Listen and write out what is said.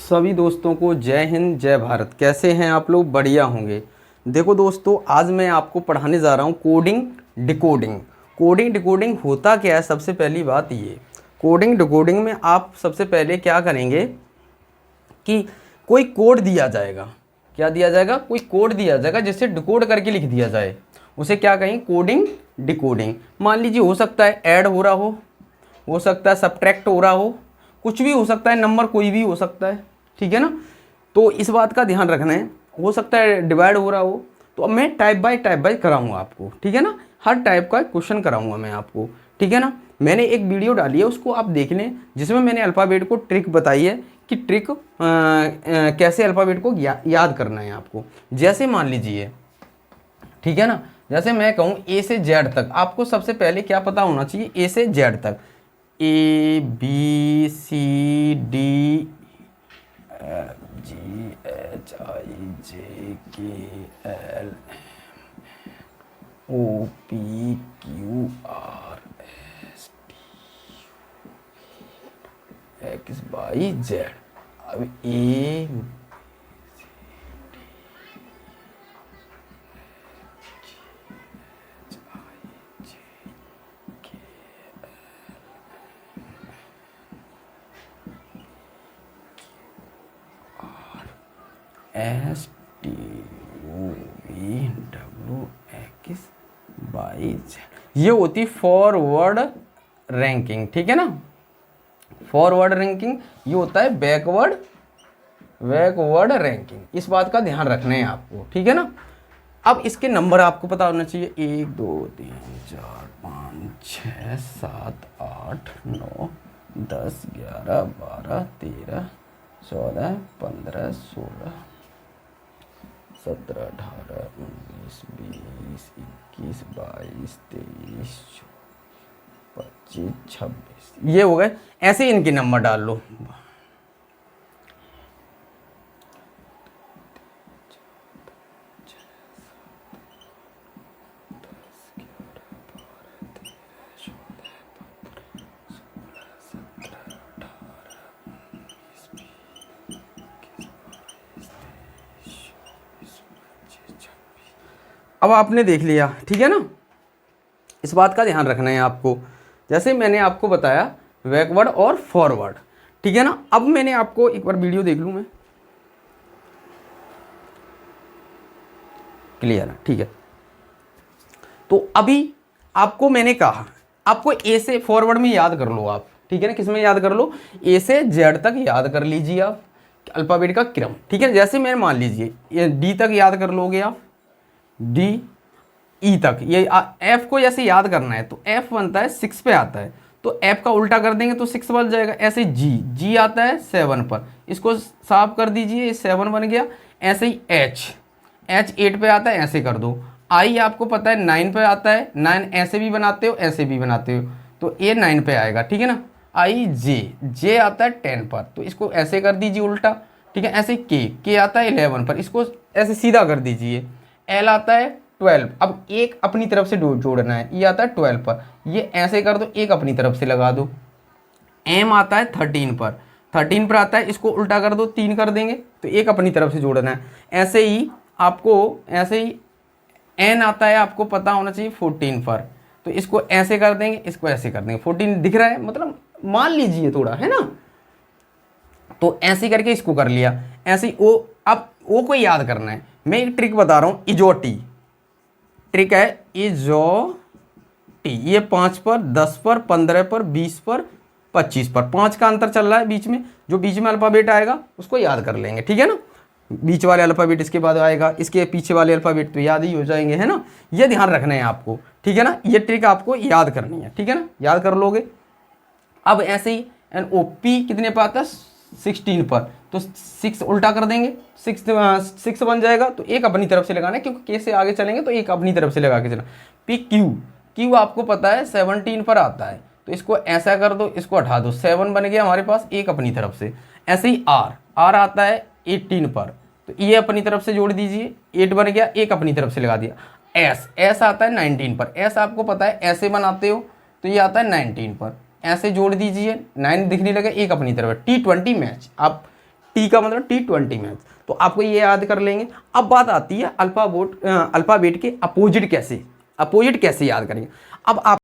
सभी दोस्तों को जय हिंद जय भारत। कैसे हैं आप लोग? बढ़िया होंगे। देखो दोस्तों, आज मैं आपको पढ़ाने जा रहा हूँ कोडिंग डिकोडिंग। कोडिंग डिकोडिंग होता क्या है? सबसे पहली बात ये, कोडिंग डिकोडिंग में आप सबसे पहले क्या करेंगे कि कोई कोड दिया जाएगा। क्या दिया जाएगा? कोई कोड दिया जाएगा जिसे डिकोड करके लिख दिया जाए। उसे क्या कहेंगे? Coding decoding. मान लीजिए हो सकता है ऐड हो रहा हो सकता है सब्ट्रैक्ट हो रहा हो, कुछ भी हो सकता है, नंबर कोई भी हो सकता है, ठीक है ना। तो इस बात का ध्यान रखना है। हो सकता है डिवाइड हो रहा हो। तो अब मैं टाइप बाय कराऊंगा आपको, ठीक है ना। हर टाइप का क्वेश्चन कराऊंगा मैं आपको, ठीक है ना। मैंने एक वीडियो डाली है, उसको आप देख लें, जिसमें मैंने अल्फ़ाबेट को ट्रिक बताई है कि ट्रिक कैसे अल्फ़ाबेट को याद करना है आपको। जैसे मान लीजिए, ठीक है ना, जैसे मैं कहूँ ए से जेड तक, आपको सबसे पहले क्या पता होना चाहिए? ए से जेड तक, A B C D G H I J K L O P Q R S T X Y Z. अब A S T O V W X Y Z. ये होती फॉरवर्ड रैंकिंग, ठीक है ना। Forward ranking ये होता है backward ranking. इस बात का ध्यान रखना है आपको, ठीक है ना। अब इसके नंबर आपको पता होना चाहिए, 1 2 3 4 5 6 7 8 9 10 11 12 13 14 15 16 17 18 19 20 21 22 23 25 26, ये हो गए। ऐसे इनके नंबर डाल लो। अब आपने देख लिया, ठीक है ना। इस बात का ध्यान रखना है आपको, जैसे मैंने आपको बताया बैकवर्ड और फॉरवर्ड, ठीक है ना। अब मैंने आपको एक बार वीडियो देख लूँ मैं, क्लियर है, ठीक है। तो अभी आपको मैंने कहा, आपको ए से फॉरवर्ड में याद कर लो आप, ठीक है ना। किस में याद कर लो? ए से जेड तक याद कर लीजिए आप, अल्फ़ाबेट का क्रम, ठीक है। जैसे मैंने मान लीजिए ये डी तक याद कर लोगे आप, डी ई तक, ये एफ को जैसे याद करना है तो एफ बनता है 6 पे आता है, तो एफ का उल्टा कर देंगे तो 6 बन जाएगा। ऐसे जी आता है 7 पर, इसको साफ कर दीजिए, ये 7 बन गया। ऐसे ही एच 8 पे आता है, ऐसे कर दो। आई आपको पता है 9 पे आता है, 9 ऐसे भी बनाते हो ऐसे भी बनाते हो, तो ये 9 पे आएगा, ठीक है ना। आई जे आता है 10 पर, तो इसको ऐसे कर दीजिए उल्टा, ठीक है। ऐसे के आता है 11 पर, इसको ऐसे सीधा कर दीजिए। एल आता है 12, अब एक अपनी तरफ से जोड़ना है, ये आता है 12 पर, ये ऐसे कर दो, एक अपनी तरफ से लगा दो। एम आता है 13 पर, 13 पर आता है, इसको उल्टा कर दो, 3 कर देंगे, तो एक अपनी तरफ से जोड़ना है। ऐसे ही आपको, ऐसे ही एन आता है, आपको पता होना चाहिए 14 पर, तो इसको ऐसे कर देंगे, इसको ऐसे कर देंगे। 14 दिख रहा है, मतलब मान लीजिए थोड़ा, है ना। तो ऐसे करके इसको कर लिया। ऐसे ही ओ, अब ओ को याद करना है। मैं एक ट्रिक बता रहा हूँ, इजोटी ट्रिक है, इजोटी। ये 5 पर, 10 पर, 15 पर, 20 पर, 25 पर, 5 का अंतर चल रहा है बीच में। जो बीच में अल्फ़ाबेट आएगा उसको याद कर लेंगे, ठीक है ना। बीच वाले अल्फ़ाबेट इसके बाद आएगा, इसके पीछे वाले अल्फ़ाबेट तो याद ही हो जाएंगे, है ना। ये ध्यान रखना है आपको, ठीक है ना। ये ट्रिक आपको याद करनी है, ठीक है ना, याद कर लोगे। अब ऐसे ही एन ओ पी कितने पर आता है? 16 पर, तो 6 उल्टा कर देंगे, 6 बन जाएगा, तो एक अपनी तरफ से लगाना है, क्योंकि के से आगे चलेंगे तो एक अपनी तरफ से लगा के चलना। पी क्यू आपको पता है 17 पर आता है, तो इसको ऐसा कर दो, इसको हटा दो, 7 बन गया हमारे पास, एक अपनी तरफ से। ऐसे ही आर आता है 18 पर, तो ये अपनी तरफ से जोड़ दीजिए, 8 बन गया, एक अपनी तरफ से लगा दिया। एस आता है 19 पर, एस आपको पता है ऐसे बनाते हो, तो ये आता है 19 पर, ऐसे जोड़ दीजिए, 9 दिखने लगे, एक अपनी तरफ। T20 मैच, आप टी का मतलब T20 मैथ, तो आपको ये याद कर लेंगे। अब बात आती है अल्फ़ाबेट के अपोजिट कैसे याद करेंगे। अब आप